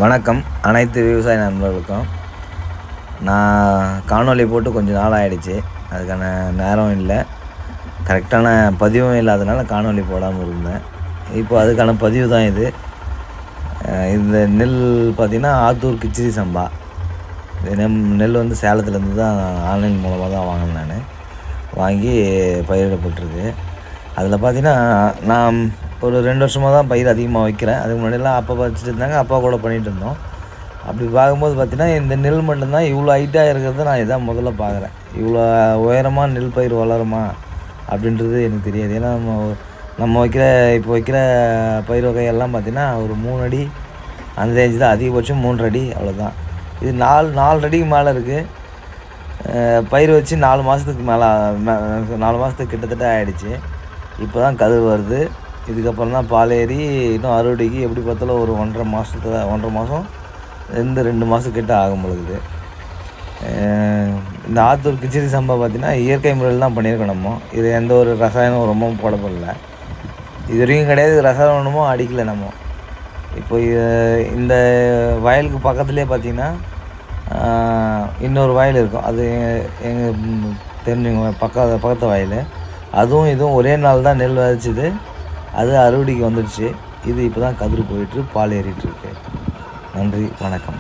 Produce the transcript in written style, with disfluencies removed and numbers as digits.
வணக்கம் அனைத்து விவசாய நண்பர்களுக்கும். நான் காணொளி போட்டு கொஞ்சம் நாள் ஆகிடுச்சு. அதுக்கான நேரம் இல்லை, கரெக்டான பதிவும் இல்லாதனால காணொளி போடாமல் இருந்தேன். இப்போ அதுக்கான பதிவு தான் இது. இந்த நெல் பார்த்திங்கன்னா ஆத்தூர் கிச்சிரி சம்பா. நெல் வந்து சேலத்துலேருந்து தான் ஆன்லைன் மூலமாக தான் வாங்கினேன். நான் வாங்கி பயிரிடப்பட்டிருக்கு. அதில் பார்த்திங்கன்னா நான் ஒரு 2 வருஷமாக தான் பயிர் அதிகமாக வைக்கிறேன். அதுக்கு முன்னாடியெல்லாம் அப்பா வச்சுட்டு இருந்தாங்க, அப்பா கூட பண்ணிகிட்டு இருந்தோம். அப்படி பார்க்கும்போது பார்த்திங்கன்னா இந்த நெல் மட்டும்தான் இவ்வளோ ஹைட்டாக இருக்கிறத நான் இதான் முதல்ல பார்க்குறேன். இவ்வளோ உயரமாக நெல் பயிர் வளருமா அப்படின்றது எனக்கு தெரியாது. ஏன்னா நம்ம இப்போ வைக்கிற பயிர் வகையெல்லாம் பார்த்திங்கன்னா ஒரு 3 அடி அந்த ரேஞ்சு தான், அதிகபட்சம் 3 அடி அவ்வளோதான். இது 4 அடிக்கு மேலே இருக்குது. பயிர் வச்சு 4 மாதத்துக்கு மேலே 4 மாதத்துக்கு கிட்டத்தட்ட ஆகிடுச்சு. இப்போ தான் கதிர் வருது. இதுக்கப்புறம் தான் பால் ஏறி இன்னும் அறுவடைக்கு எப்படி பார்த்தாலும் ஒரு 1.5 மாதம் 2 மாதம் கிட்ட ஆகும் பொழுது. இந்த ஆத்தூர் கிச்சிரி சம்பா பார்த்திங்கன்னா இயற்கை முறையில் தான் பண்ணியிருக்கோம். நம்ம இது எந்த ஒரு ரசாயனம் ரொம்ப போடப்படல, இது வரைக்கும் கிடையாது. ரசாயனமும் அடிக்கலை நம்ம. இப்போ இந்த வயலுக்கு பக்கத்துலேயே பார்த்திங்கன்னா இன்னொரு வயல் இருக்கும். அது எங்கள் தெரிஞ்சவங்க பக்கத்து வயல். அதுவும் இதுவும் ஒரே நாள் தான் நெல் விதைச்சிது. அது அறுவடைக்கு வந்துடுச்சு. இது இப்போ தான் கதிர் போயிட்டு பால் ஏறிட்டுருக்கு. நன்றி, வணக்கம்.